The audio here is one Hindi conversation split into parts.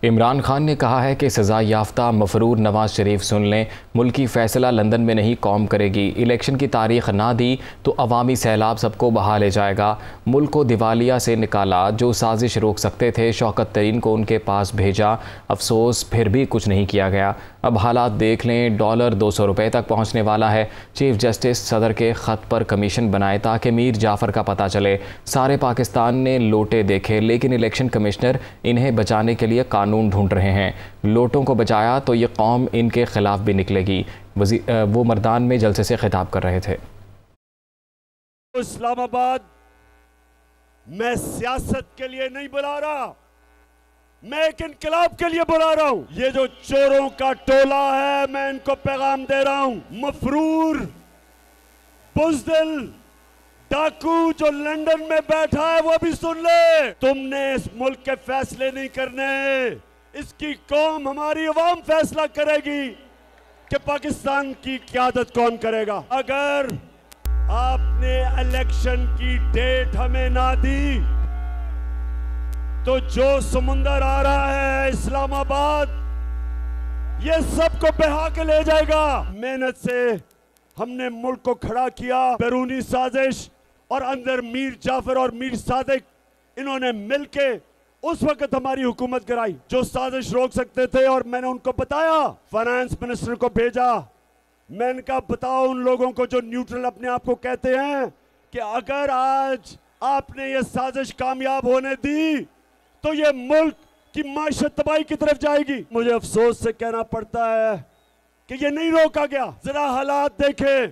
इमरान खान ने कहा है कि सज़ा याफ्ता मफरूर नवाज शरीफ सुन लें, मुल्की फ़ैसला लंदन में नहीं कौम करेगी। इलेक्शन की तारीख ना दी तो अवामी सैलाब सबको बहा ले जाएगा। मुल्क को दिवालिया से निकाला, जो साजिश रोक सकते थे शौकत तरीन को उनके पास भेजा, अफसोस फिर भी कुछ नहीं किया गया। अब हालात देख लें, डॉलर 200 रुपये तक पहुँचने वाला है। चीफ जस्टिस सदर के ख़त पर कमीशन बनाए ताकि मीर जाफ़र का पता चले। सारे पाकिस्तान ने लोटे देखे, लेकिन इलेक्शन कमिश्नर इन्हें बचाने के लिए कानून ढूंढ रहे हैं। लोटों को बचाया तो ये कौम इनके खिलाफ भी निकलेगी। वो मर्दान में जलसे से खिताब कर रहे थे। इस्लामाबाद मैं सियासत के लिए नहीं बुला रहा, मैं एक इनकलाब के लिए बुला रहा हूं। ये जो चोरों का टोला है, मैं इनको पैगाम दे रहा हूं। मफरूर बुज़दिल डाकू जो लंदन में बैठा है, वो भी सुन ले। तुमने इस मुल्क के फैसले नहीं करने, इसकी कौम, हमारी अवाम फैसला करेगी कि पाकिस्तान की क़यादत कौन करेगा। अगर आपने इलेक्शन की डेट हमें ना दी तो जो समुंदर आ रहा है इस्लामाबाद, ये सबको बहा के ले जाएगा। मेहनत से हमने मुल्क को खड़ा किया। बैरूनी साजिश और अंदर मीर जाफर और मीर सादिक, इन्होंने मिलके उस वक्त हमारी हुकूमत गिराई जो साजिश रोक सकते थे। और मैंने उनको बताया, फाइनेंस मिनिस्टर को भेजा, मैंने कहा बताओ उन लोगों को जो न्यूट्रल अपने आप को कहते हैं कि अगर आज आपने ये साजिश कामयाब होने दी तो ये मुल्क की माशत तबाही की तरफ जाएगी। मुझे अफसोस से कहना पड़ता है कि ये नहीं रोका गया। जरा हालात देखे,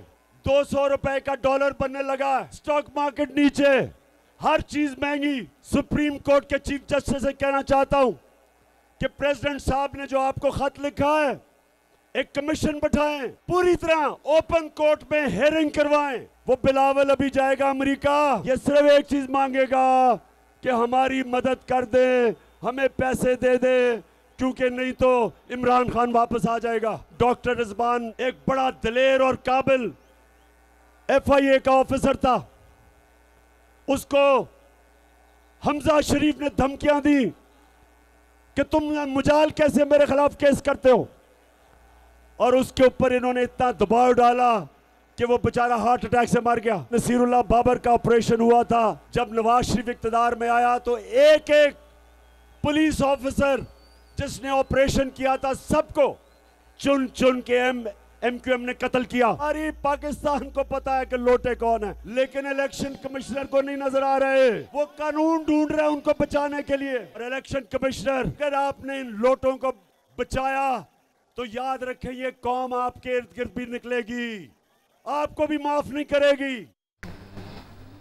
200 रुपए का डॉलर बनने लगा, स्टॉक मार्केट नीचे, हर चीज महंगी। सुप्रीम कोर्ट के चीफ जस्टिस से कहना चाहता हूं कि प्रेसिडेंट साहब ने जो आपको खत लिखा है, एक कमीशन बैठाएं, पूरी तरह ओपन कोर्ट में हेयरिंग करवाएं। वो बिलावल अभी जाएगा अमेरिका, ये सिर्फ एक चीज मांगेगा कि हमारी मदद कर दे, हमें पैसे दे दे, क्योंकि नहीं तो इमरान खान वापस आ जाएगा। डॉक्टर रिजवान एक बड़ा दिलेर और काबिल FIA का ऑफिसर था, उसको हमजा शरीफ ने धमकियां दी कि तुम मुजाल कैसे मेरे खिलाफ केस करते हो, और उसके ऊपर इन्होंने इतना दबाव डाला कि वो बेचारा हार्ट अटैक से मर गया। नसीरुल्लाह बाबर का ऑपरेशन हुआ था, जब नवाज शरीफ इक़्तिदार में आया तो एक एक पुलिस ऑफिसर जिसने ऑपरेशन किया था सबको चुन चुन के MQM ने कत्ल किया। सारी पाकिस्तान को पता है कि लोटे कौन है, लेकिन इलेक्शन कमिश्नर को नहीं नजर आ रहे। वो कानून ढूंढ रहे हैं उनको बचाने के लिए। और इलेक्शन कमिश्नर, अगर आपने इन लोटों को बचाया तो याद रखें ये कौम आपके इर्द गिर्द भी निकलेगी, आपको भी माफ नहीं करेगी।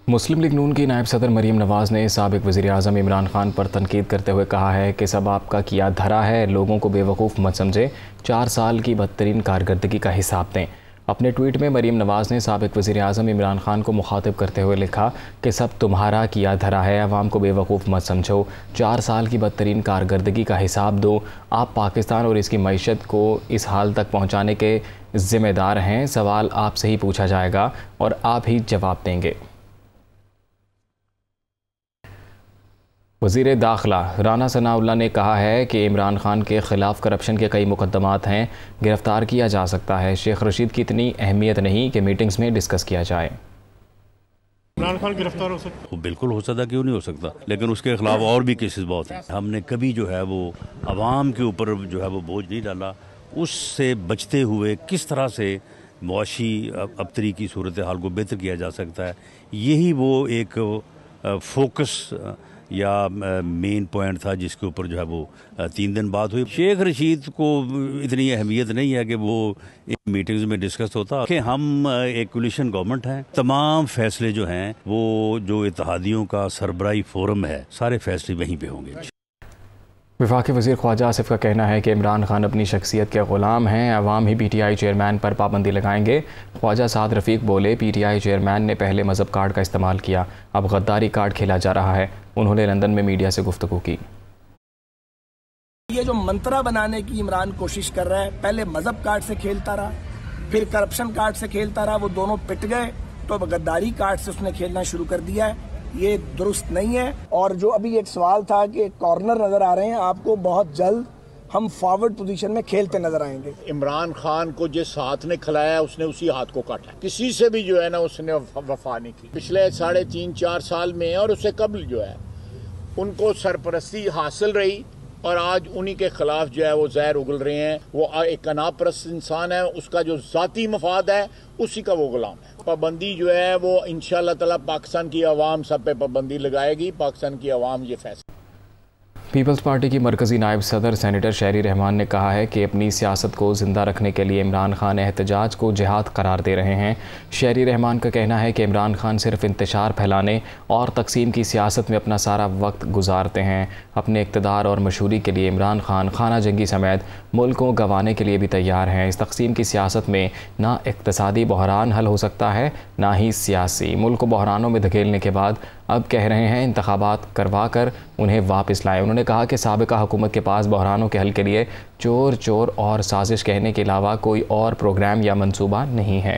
मुस्लिम लीग नून की नायब सदर मरीम नवाज़ ने साबिक वज़ीर आज़म इमरान खान पर तनकीद करते हुए कहा है कि सब आपका किया धरा है, लोगों को बेवकूफ़ मत समझे, 4 साल की बदतरीन कारकर्दगी का हिसाब दें। अपने ट्वीट में मरीम नवाज़ ने साबिक वज़ीर आज़म इमरान खान को मुखातिब करते हुए लिखा कि सब तुम्हारा किया धरा है, अवाम को बेवकूफ़ मत समझो, 4 साल की बदतरीन कारकर्दगी का हिसाब दो। आप पाकिस्तान और इसकी मईशत को इस हाल तक पहुँचाने के ज़िम्मेदार हैं। सवाल आपसे ही पूछा जाएगा और आप ही जवाब देंगे। वज़ीर दाखिला राना सनाउल्लाह ने कहा है कि इमरान खान के ख़िलाफ़ करप्शन के कई मुकदमात हैं, गिरफ़्तार किया जा सकता है। शेख रशीद की इतनी अहमियत नहीं कि मीटिंग्स में डिस्कस किया जाए। इमरान खान गिरफ्तार हो सकता, बिल्कुल हो सकता, क्यों नहीं हो सकता, लेकिन उसके खिलाफ और भी केसेस बहुत हैं। हमने कभी जो है वो आवाम के ऊपर जो है वो बोझ नहीं डाला। उससे बचते हुए किस तरह से मुआशी अबतरी की सूरत हाल को बेहतर किया जा सकता है, यही वो एक फोकस या मेन पॉइंट था जिसके ऊपर जो है वो 3 दिन बाद हुई। शेख रशीद को इतनी अहमियत नहीं है कि वो इन मीटिंग्स में डिस्कस होता। कि हम एक कोलिशन गवर्नमेंट हैं, तमाम फैसले जो हैं वो जो इत्तेहादियों का सरबराही फोरम है, सारे फैसले वहीं पे होंगे। वफाकी वज़ीर ख्वाजा आसिफ का कहना है कि इमरान खान अपनी शख्सियत के ग़ुलाम हैं, अवाम ही PTI चेयरमैन पर पाबंदी लगाएंगे। ख्वाजा साद रफ़ीक बोले, PTI चेयरमैन ने पहले मज़हब कार्ड का इस्तेमाल किया, अब गद्दारी कार्ड खेला जा रहा है। उन्होंने लंदन में मीडिया से गुफ्तगू की। ये जो मंत्रा बनाने की इमरान कोशिश कर रहा है, पहले मज़हब कार्ड से खेलता रहा, फिर करप्शन कार्ड से खेलता रहा, वो दोनों पिट गए तो अब गद्दारी कार्ड से उसने खेलना शुरू कर दिया है। ये दुरुस्त नहीं है। और जो अभी एक सवाल था कि कॉर्नर नजर आ रहे हैं, आपको बहुत जल्द हम फॉरवर्ड पोजीशन में खेलते नजर आएंगे। इमरान खान को जिस हाथ ने खिलाया उसने उसी हाथ को काटा, किसी से भी जो है ना उसने वफा नहीं की पिछले 3.5-4 साल में, और उससे कबल जो है उनको सरपरस्ती हासिल रही और आज उन्हीं के खिलाफ जो है वो जहर उगल रहे हैं। वो एक अनाप परस्त इंसान है, उसका जो जाती मफाद है उसी का वो गुलाम है। पाबंदी जो है वो इंशाअल्लाह ताला पाकिस्तान की आवाम सब पे पाबंदी लगाएगी, पाकिस्तान की आवाम ये फैसला। पीपल्स पार्टी की मरकज़ी नायब सदर सेनेटर शहरी रहमान ने कहा है कि अपनी सियासत को ज़िंदा रखने के लिए इमरान खान एहतजाज को जिहाद करार दे रहे हैं। शहरी रहमान का कहना है कि इमरान खान सिर्फ इंतशार फैलाने और तकसीम की सियासत में अपना सारा वक्त गुजारते हैं। अपने इक़्तिदार और मशहूरी के लिए इमरान खान खाना जंगी समेत मुल्क को गंवाने के लिए भी तैयार हैं। इस तकसीम की सियासत में ना इक़्तिसादी बहरान हल हो सकता है, ना ही सियासी। मुल्क को बहरानों में धकेलने के बाद अब कह रहे हैं इंतखाबात करवा कर उन्हें वापस लाएं। उन्होंने कहा कि साबिका हुकूमत के पास बहरानों के हल के लिए चोर चोर और साजिश कहने के अलावा कोई और प्रोग्राम या मंसूबा नहीं है।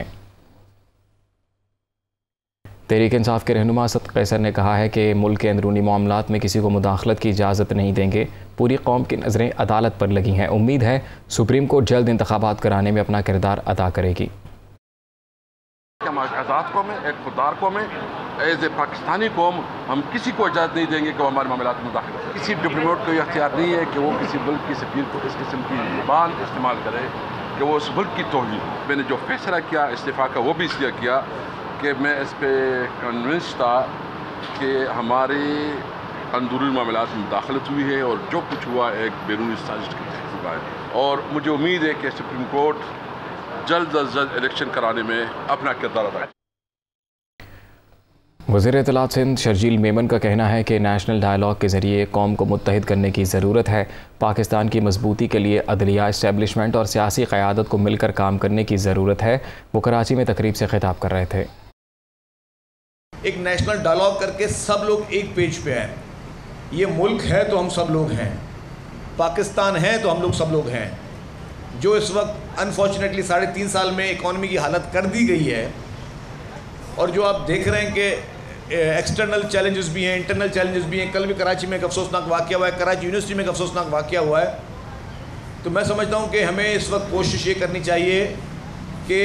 तहरीक इंसाफ के रहनुमा असद कैसर ने कहा है कि मुल्क के अंदरूनी मामलात में किसी को मुदाखलत की इजाज़त नहीं देंगे। पूरी कौम की नज़रें अदालत पर लगी हैं। उम्मीद है सुप्रीम कोर्ट जल्द इंतखाबात कराने में अपना किरदार अदा करेगी। आज़ाद कौम है, एक खुददार कौम है, एज ए पाकिस्तानी कौम हम किसी को इजाज़त नहीं देंगे कि वो हमारे मामलात में दाखिल हो। किसी डिप्लोमेट को यह अख्तियार नहीं है कि वो किसी मुल्क की सफीर को इस किस्म की ज़ुबान इस्तेमाल करे कि वो उस मुल्क की तौहीन। मैंने जो फैसला किया इस्तीफ़ा का वो भी इसलिए किया कि मैं इस पर कन्विंस था कि हमारे अंदरूनी मामलात में दाखिलत हुई है और जो कुछ हुआ एक बैरूनी साजिश के तहत हुआ है। और मुझे उम्मीद है कि सुप्रीम कोर्ट जल्द अज जल्द इलेक्शन कराने में अपना किरदार अदा करेगा। वज़ीर इत्तलात सिंध शर्जील मेमन का कहना है कि नेशनल डायलॉग के ज़रिए कौम को मुत्तहिद करने की ज़रूरत है। पाकिस्तान की मजबूती के लिए अदलिया इस्टेब्लिशमेंट और सियासी क़यादत को मिलकर काम करने की ज़रूरत है। वो कराची में तकरीब से खिताब कर रहे थे। एक नेशनल डायलॉग करके सब लोग एक पेज पे हैं। ये मुल्क है तो हम सब लोग हैं, पाकिस्तान है तो हम लोग सब लोग हैं। जो इस वक्त अनफॉर्चुनेटली 3.5 साल में इकॉनमी की हालत कर दी गई है और जो आप देख रहे हैं कि एक्सटर्नल चैलेंजेस भी हैं, इंटरनल चैलेंजेस भी हैं। कल भी कराची में एक अफसोसनाक वाक़या हुआ है, कराची यूनिवर्सिटी में एक अफसोसनाक वाक़या हुआ है। तो मैं समझता हूँ कि हमें इस वक्त कोशिश ये करनी चाहिए कि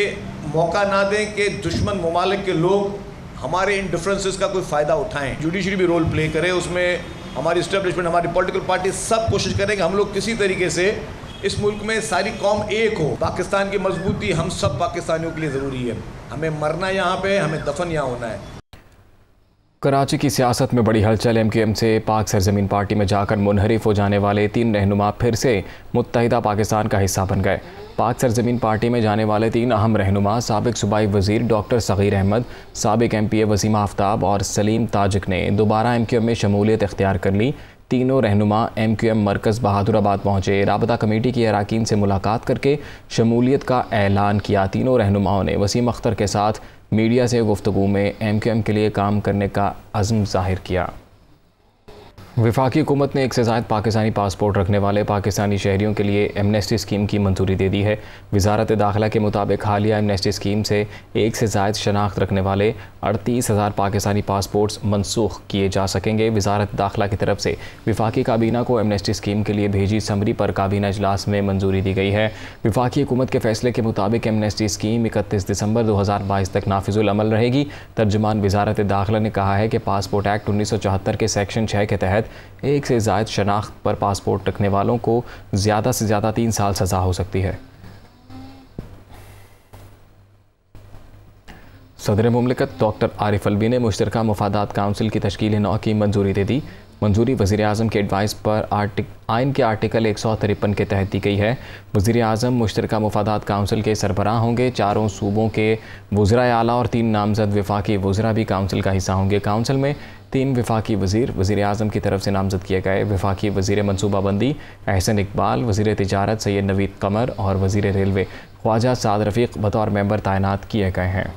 मौका ना दें कि दुश्मन ममालिक के लोग हमारे इन डिफरेंसेस का कोई फ़ायदा उठाएं। जुडिशरी भी रोल प्ले करे उसमें, हमारी इस्टेब्लिशमेंट, हमारी पॉलिटिकल पार्टी सब कोशिश करें कि हम लोग किसी तरीके से इस मुल्क में सारी कौम एक हो। पाकिस्तान की मजबूती हम सब पाकिस्तानियों के लिए ज़रूरी है। हमें मरना यहाँ पे, हमें दफन यहाँ होना है। कराची की सियासत में बड़ी हलचल। MQM से पाक सरजमीन पार्टी में जाकर मुनहरिफ हो जाने वाले 3 रहनुमा फिर से मुत्तहिदा पाकिस्तान का हिस्सा बन गए। पाक सरजमीन पार्टी में जाने वाले 3 अहम रहनुमा साबिक सूबाई वज़ीर डॉक्टर सग़ीर अहमद, साबिक MPA वसीम आफ्ताब और सलीम ताजिक ने दोबारा MQM में शमूलियत इख्तियार कर ली। तीनों रहनुमा MQM मरकज़ बहादुराबाद पहुँचे। राबता कमेटी की अरकान से मुलाकात करके शमूलियत का ऐलान किया। तीनों रहनुमाओं ने वसीम अख्तर के साथ मीडिया से गुफ्तगू में MQM के लिए काम करने का अज़्म ज़ाहिर किया। वफाकी हुकूमत ने 1 से ज़ायद पाकिस्तानी पासपोर्ट रखने वाले पाकिस्तानी शहरियों के लिए एमनेस्टी स्कीम की मंजूरी दे दी है। वजारत दाखिला के मुताबिक हालिया एमनेस्टी स्कीम से 1 से ज़ायद शनाख्त रखने वाले 38,000 पाकिस्तानी पासपोर्ट्स मनसूख किए जा सकेंगे। वजारत दाखिला की तरफ से वफाकी काबीना को एमनेस्टी स्कीम के लिए भेजी समरी पर काबीना इजलास में मंजूरी दी गई है। वफाकी हुकूमत के फैसले के मुताबिक एमनेस्टी स्कीम 31 दिसंबर 2022 तक नाफिजुल अमल रहेगी। तर्जुमान वजारत दाखिला ने कहा है कि पासपोर्ट एक्ट 1974 के सेक्शन 6 के तहत 1 से ज़ायद शनाख्त पर पासपोर्ट रखने वालों को ज़्यादा से ज़्यादा 3 साल सज़ा हो सकती है। सदर मुमलिकत डॉक्टर आरिफ अलवी ने मुश्तरका मुफादात काउंसिल की तश्कील 9 की मंजूरी दे दी। मंजूरी वज़ीर आज़म के एडवाइस पर आइन के आर्टिकल 153 के तहत दी गई है। वज़ीर आज़म मुश्तरका मुफादात काउंसिल के सरबराह होंगे। 4 सूबों के वज़राए आला और 3 नामज़द वफाकी वज़रा भी काउंसिल का हिस्सा होंगे। काउंसिल में 3 वफाकी वज़ीर वज़ीर आज़म की तरफ से नामज़द किए गए। वफाकी वज़ीर मनसूबाबंदी अहसन इकबाल, वज़ीर तिजारत सैयद नवीद कमर और वज़ीर रेलवे ख्वाजा साद रफ़ीक बतौर मेंबर तैनात किए गए हैं।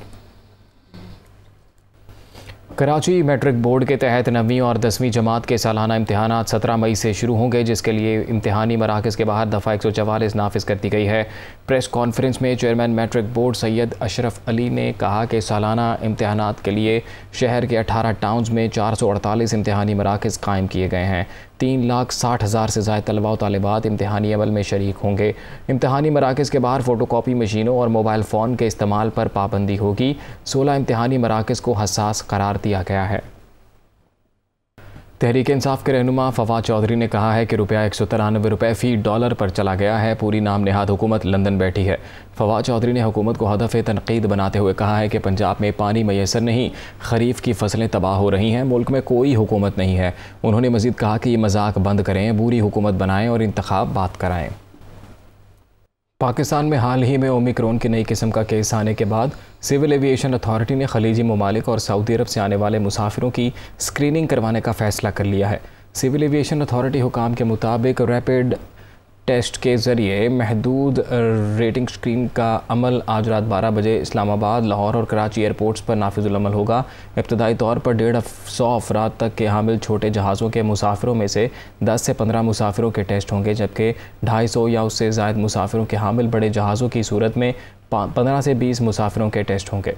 कराची मैट्रिक बोर्ड के तहत 9वीं और 10वीं जमात के सालाना इम्तहानात 17 मई से शुरू होंगे, जिसके लिए इम्तहानी मराकज़ के बाहर दफ़ा 144 नाफिज कर दी गई है। प्रेस कॉन्फ्रेंस में chairman matric board Syed Ashraf Ali ने कहा कि सालाना इम्तहानात के लिए शहर के 18 टाउन्स में 448 इम्तहानी मराकज़ कायम किए गए हैं। 3,60,000 से ज़ायद तलबा व तालिबात इम्तहानी अमल में शरीक होंगे। इम्तहानी मराकज़ के बाहर फ़ोटोकॉपी मशीनों और मोबाइल फ़ोन के इस्तेमाल पर पाबंदी होगी। 16 इम्तहानी मराकज़ को हसास करार दिया गया है। तहरीक इंसाफ के रहनुमा फवाद चौधरी ने कहा है कि रुपया 193 रुपये फ़ी डॉलर पर चला गया है। पूरी नाम नेहाद हुकूमत लंदन बैठी है। फवाद चौधरी ने हुकूमत को हदफ तनकीद बनाते हुए कहा है कि पंजाब में पानी मैसर नहीं, खरीफ की फसलें तबाह हो रही हैं, मुल्क में कोई हुकूमत नहीं है। उन्होंने मज़ीद कहा कि ये मजाक बंद करें, बुरी हुकूमत बनाएं और इंतखाब बात कराएं। पाकिस्तान में हाल ही में ओमिक्रॉन की नई किस्म का केस आने के बाद सिविल एविएशन अथॉरिटी ने खलीजी ममालिक और सऊदी अरब से आने वाले मुसाफिरों की स्क्रीनिंग करवाने का फ़ैसला कर लिया है। सिविल एविएशन अथॉरिटी हुकाम के मुताबिक रैपिड टेस्ट के ज़रिए महदूद रेटिंग स्क्रीन का अमल आज रात 12 बजे इस्लामाबाद, लाहौर और कराची एयरपोर्ट्स पर नाफिजुल अमल होगा। इब्तदाई तौर पर 150 अफराद तक के हामिल छोटे जहाज़ों के मुसाफिरों में से 10 से 15 मुसाफिरों के टेस्ट होंगे, जबकि 250 या उससे ज़ायद मुसाफिरों के हामिल बड़े जहाज़ों की सूरत में 15 से 20 मुसाफिरों के टेस्ट होंगे।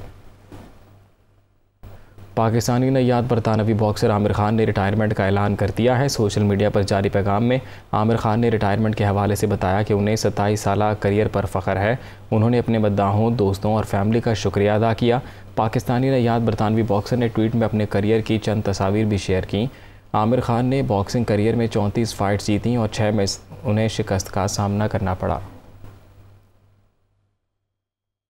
पाकिस्तानी नयाद बरतानवी बॉक्सर आमिर खान ने रिटायरमेंट का ऐलान कर दिया है। सोशल मीडिया पर जारी पैगाम में आमिर खान ने रिटायरमेंट के हवाले से बताया कि उन्हें 27 साल करियर पर फ़ख्र है। उन्होंने अपने मद्दाहों, दोस्तों और फैमिली का शुक्रिया अदा किया। पाकिस्तानी नयाद बरतानवी बॉक्सर ने ट्वीट में अपने करियर की चंद तस्वीर भी शेयर की। आमिर खान ने बॉक्सिंग करियर में 34 फ़ाइट्स जीती और 6 में उन्हें शिकस्त का सामना करना पड़ा।